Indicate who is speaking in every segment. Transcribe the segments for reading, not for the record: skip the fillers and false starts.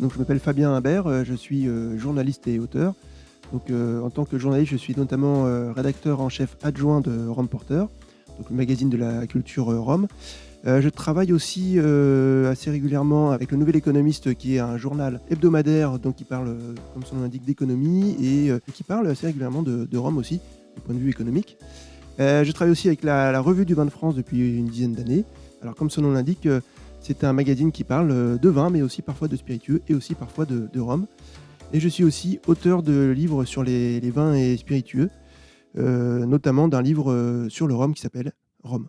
Speaker 1: Donc je m'appelle Fabien Imbert, je suis, journaliste et auteur. Donc, en tant que journaliste, je suis notamment, rédacteur en chef adjoint de Rome Porter, donc le magazine de la culture, rome. Je travaille aussi, assez régulièrement avec Le Nouvel Économiste, qui est un journal hebdomadaire, donc qui parle, comme son nom l'indique, d'économie et qui parle assez régulièrement de Rome aussi, du point de vue économique. Je travaille aussi avec la Revue du vin de France depuis une dizaine d'années. Alors comme son nom l'indique, c'est un magazine qui parle, de vin, mais aussi parfois de spiritueux et aussi parfois de rhum. Et je suis aussi auteur de livres sur les vins et spiritueux, notamment d'un livre, sur le rhum qui s'appelle Rome.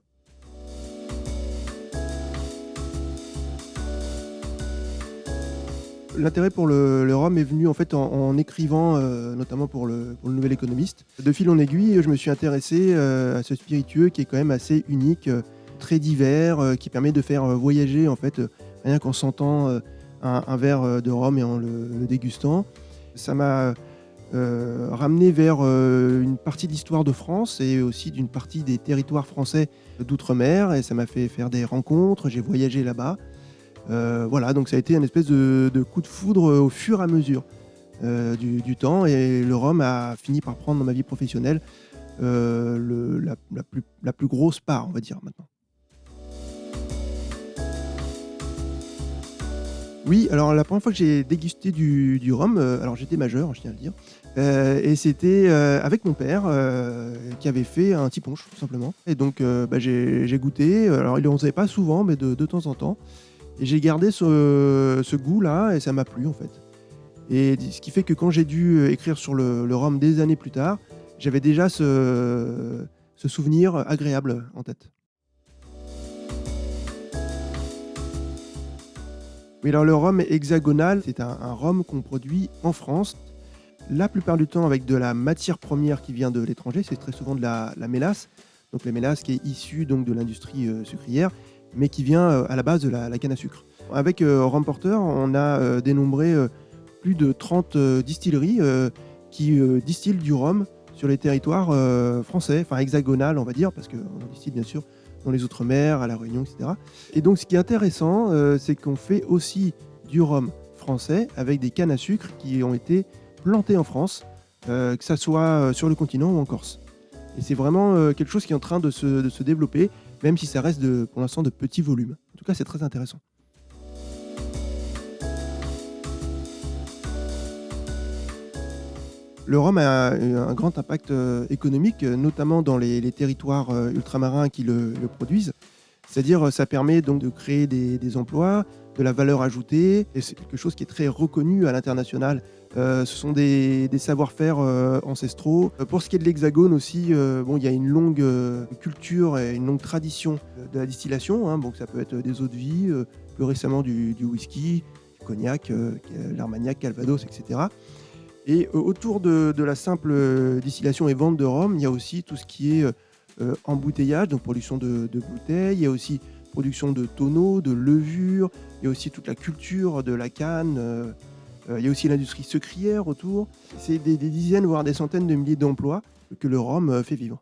Speaker 1: L'intérêt pour le rhum est venu en fait en écrivant, notamment pour le Nouvel Économiste. De fil en aiguille, je me suis intéressé, à ce spiritueux qui est quand même assez unique, très divers, qui permet de faire, voyager en fait, rien qu'en sentant, un verre, de rhum et en le dégustant. Ça m'a, ramené vers, une partie de l'histoire de France et aussi d'une partie des territoires français d'outre-mer et ça m'a fait faire des rencontres, j'ai voyagé là-bas. Voilà, donc ça a été une espèce de coup de foudre, au fur et à mesure, du temps et le rhum a fini par prendre dans ma vie professionnelle, la plus grosse part, on va dire maintenant. Oui, alors la première fois que j'ai dégusté du rhum, alors j'étais majeur, je tiens à le dire, et c'était, avec mon père, qui avait fait un petit punch tout simplement et donc j'ai goûté, alors il en faisait pas souvent mais de temps en temps et j'ai gardé ce goût-là et ça m'a plu en fait et ce qui fait que quand j'ai dû, écrire sur le rhum des années plus tard, j'avais déjà ce souvenir agréable en tête. Oui, alors le rhum hexagonal, c'est un rhum qu'on produit en France, la plupart du temps avec de la matière première qui vient de l'étranger, c'est très souvent de la mélasse. Donc la mélasse qui est issue donc de l'industrie, sucrière, mais qui vient, à la base de la canne à sucre. Avec, Rhum Porter, on a, dénombré, plus de 30 distilleries, qui, distillent du rhum sur les territoires, français, enfin hexagonal on va dire, parce qu'on en distille bien sûr dans les outre-mer, à La Réunion et cetera. Et donc ce qui est intéressant, c'est qu'on fait aussi du rhum français avec des cannes à sucre qui ont été plantées en France, que ça soit, sur le continent ou en Corse. Et c'est vraiment, quelque chose qui est en train de se développer, même si ça reste pour l'instant de petits volumes. En tout cas, c'est très intéressant. Le rhum a eu un grand impact, économique, notamment dans les territoires, ultramarins qui le produisent. C'est-à-dire, ça permet donc de créer des emplois, de la valeur ajoutée et c'est quelque chose qui est très reconnu à l'international. Ce sont des savoir-faire, ancestraux. Pour ce qui est de l'Hexagone aussi, bon, il y a une longue, culture et une longue tradition, de la distillation, hein. Donc ça peut être des eaux-de-vie, plus récemment du whisky, du cognac, l'Armagnac, Calvados et cetera. Et autour de la simple, distillation et vente de rhum, il y a aussi tout ce qui est, embouteillage, donc production de bouteilles. Il y a aussi production de tonneaux, de levures. Il y a aussi toute la culture de la canne, il y a aussi l'industrie sucrière autour. C'est des dizaines, voire des centaines de milliers d'emplois que le rhum, fait vivre.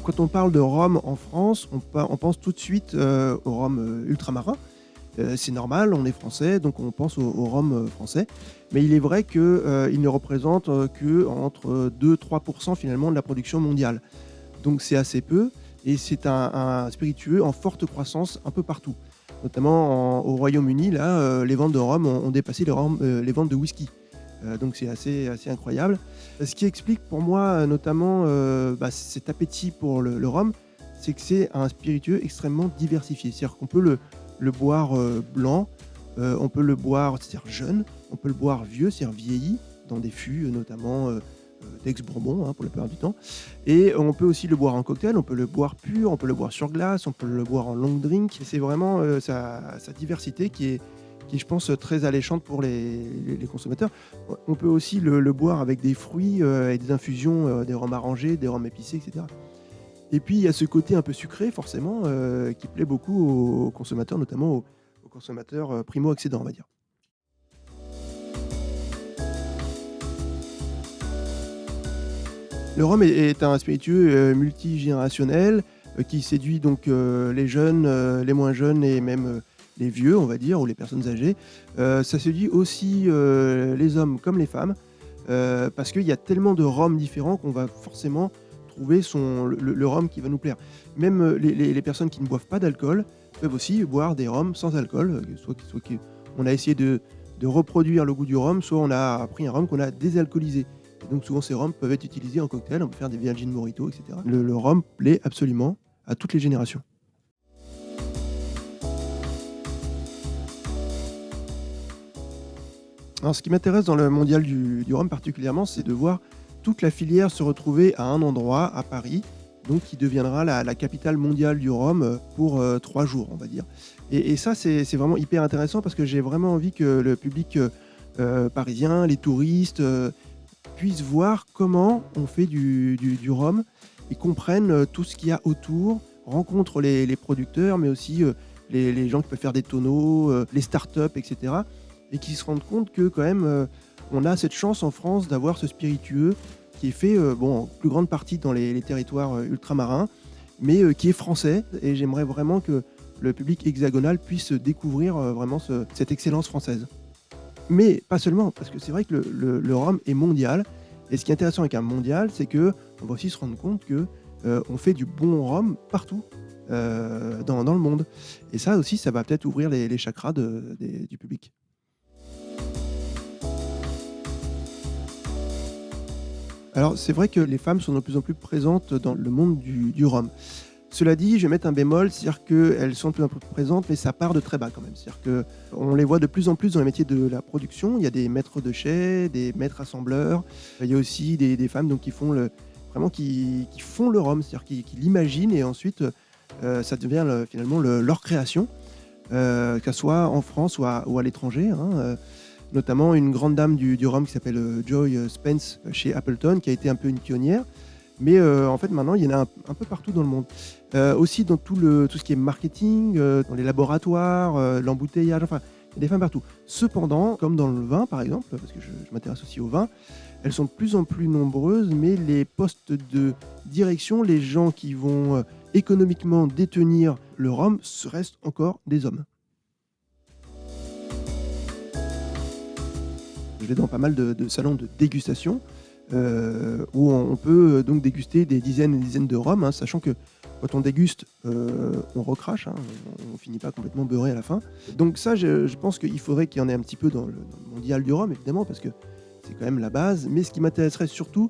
Speaker 1: Quand on parle de rhum en France, on pense tout de suite, au rhum, ultramarin. C'est normal, on est français, donc on pense au rhum, français. Mais il est vrai qu'il ne représente, qu'entre 2-3 finalement de la production mondiale. Donc c'est assez peu et c'est un spiritueux en forte croissance un peu partout. Notamment au Royaume-Uni, là, les ventes de rhum ont dépassé les ventes de whisky. Donc c'est assez incroyable. Ce qui explique pour moi, notamment, cet appétit pour le rhum, c'est que c'est un spiritueux extrêmement diversifié. C'est-à-dire qu'on peut le boire, blanc, on peut le boire, c'est-à-dire jeune, on peut le boire vieux, c'est-à-dire vieilli, dans des fûts, notamment, d'ex-Bourbon, hein, pour la plupart du temps et on peut aussi le boire en cocktail, on peut le boire pur, on peut le boire sur glace, on peut le boire en long drink et c'est vraiment, sa diversité qui est, je pense, très alléchante pour les consommateurs. On peut aussi le boire avec des fruits, et des infusions, des rhums arrangés, des rhums épicés et cetera. Et puis, il y a ce côté un peu sucré forcément, qui plaît beaucoup aux consommateurs, notamment aux consommateurs, primo-accédants, on va dire. Le rhum est un spiritueux, multigénérationnel. qui séduit donc les jeunes, les moins jeunes et même les vieux, on va dire, ou les personnes âgées. Ça séduit aussi les hommes comme les femmes, parce qu'il y a tellement de rhums différents qu'on va forcément trouver le rhum qui va nous plaire. Même les personnes qui ne boivent pas d'alcool peuvent aussi boire des rhums sans alcool, on a essayé de reproduire le goût du rhum, soit on a pris un rhum qu'on a désalcoolisé. Et donc souvent ces rhums peuvent être utilisés en cocktail, on peut faire des Virgin Mojito, etc. Le rhum plaît absolument à toutes les générations. Alors, ce qui m'intéresse dans le mondial du rhum particulièrement, c'est de voir toute la filière se retrouver à un endroit, à Paris, donc qui deviendra la capitale mondiale du rhum pour 3 jours, on va dire. Et ça, c'est vraiment hyper intéressant parce que j'ai vraiment envie que le public parisien, les touristes, puissent voir comment on fait du rhum et comprennent tout ce qu'il y a autour, rencontrent les producteurs, mais aussi les gens qui peuvent faire des tonneaux, les startups, etc. Et qui se rendent compte que quand même, on a cette chance en France d'avoir ce spiritueux qui est fait en plus grande partie dans les territoires ultramarins, mais qui est français. Et j'aimerais vraiment que le public hexagonal puisse découvrir vraiment cette excellence française. Mais pas seulement, parce que c'est vrai que le rhum est mondial. Et ce qui est intéressant avec un mondial, c'est qu'on va aussi se rendre compte qu'on fait du bon rhum partout dans le monde. Et ça aussi, ça va peut-être ouvrir les chakras du public. Alors, c'est vrai que les femmes sont de plus en plus présentes dans le monde du rhum. Cela dit, je vais mettre un bémol, c'est-à-dire qu'elles sont de plus en plus présentes, mais ça part de très bas quand même. C'est-à-dire qu'on les voit de plus en plus dans les métiers de la production. Il y a des maîtres de chais, des maîtres assembleurs. Il y a aussi des femmes donc, qui font qui font le rhum, c'est-à-dire qui l'imaginent et ensuite ça devient finalement leur création, qu'elle soit en France ou à l'étranger. Notamment une grande dame du rhum qui s'appelle Joy Spence chez Appleton, qui a été un peu une pionnière. Mais en fait, maintenant, il y en a un peu partout dans le monde. Aussi dans tout ce qui est marketing, dans les laboratoires, l'embouteillage, enfin, il y a des femmes partout. Cependant, comme dans le vin, par exemple, parce que je m'intéresse aussi au vin, elles sont de plus en plus nombreuses, mais les postes de direction, les gens qui vont économiquement détenir le rhum, restent encore des hommes. Je vais dans pas mal de salons de dégustation où on peut donc déguster des dizaines et des dizaines de rhums, sachant que quand on déguste, on recrache, on finit pas complètement beurré à la fin. Donc ça, je pense qu'il faudrait qu'il y en ait un petit peu dans le mondial du rhum, évidemment, parce que c'est quand même la base. Mais ce qui m'intéresserait surtout,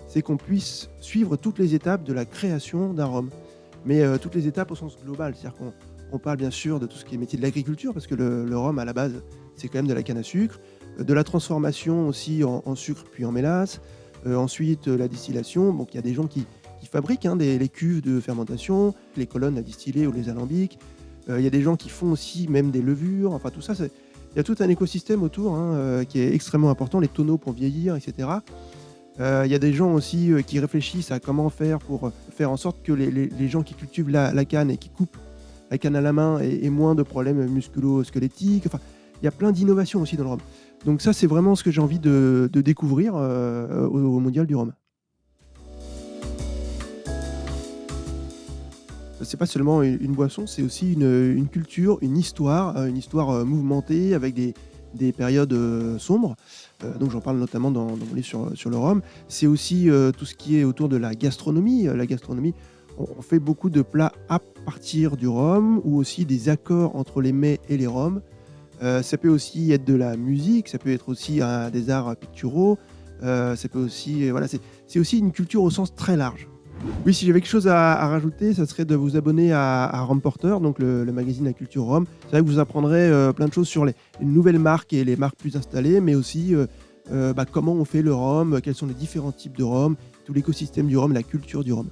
Speaker 1: c'est qu'on puisse suivre toutes les étapes de la création d'un rhum. Mais toutes les étapes au sens global, c'est-à-dire qu'on parle bien sûr de tout ce qui est métier de l'agriculture, parce que le rhum, à la base, c'est quand même de la canne à sucre, de la transformation aussi en sucre puis en mélasse, ensuite la distillation. Donc il y a des gens qui fabriquent les cuves de fermentation, les colonnes à distiller ou les alambics. Il y a des gens qui font aussi même des levures. Enfin tout ça, il y a tout un écosystème autour qui est extrêmement important, les tonneaux pour vieillir, etc. Il y a des gens aussi qui réfléchissent à comment faire pour faire en sorte que les gens qui cultivent la canne et qui coupent la canne à la main aient moins de problèmes musculo-squelettiques. Enfin, il y a plein d'innovations aussi dans le rhum. Donc ça, c'est vraiment ce que j'ai envie de découvrir au Mondial du rhum. C'est pas seulement une boisson, c'est aussi une culture, une histoire mouvementée avec des périodes sombres. Donc j'en parle notamment dans mon livre sur le rhum. C'est aussi tout ce qui est autour de la gastronomie. La gastronomie, on fait beaucoup de plats à partir du rhum ou aussi des accords entre les mets et les rhums. Ça peut aussi être de la musique, ça peut être aussi des arts picturaux, ça peut aussi, c'est aussi une culture au sens très large. Oui, si j'avais quelque chose à rajouter, ça serait de vous abonner à Rhum Porter, donc le magazine La Culture Rhum. C'est vrai que vous apprendrez plein de choses sur les nouvelles marques et les marques plus installées, mais aussi comment on fait le rhum, quels sont les différents types de rhum, tout l'écosystème du rhum, la culture du rhum.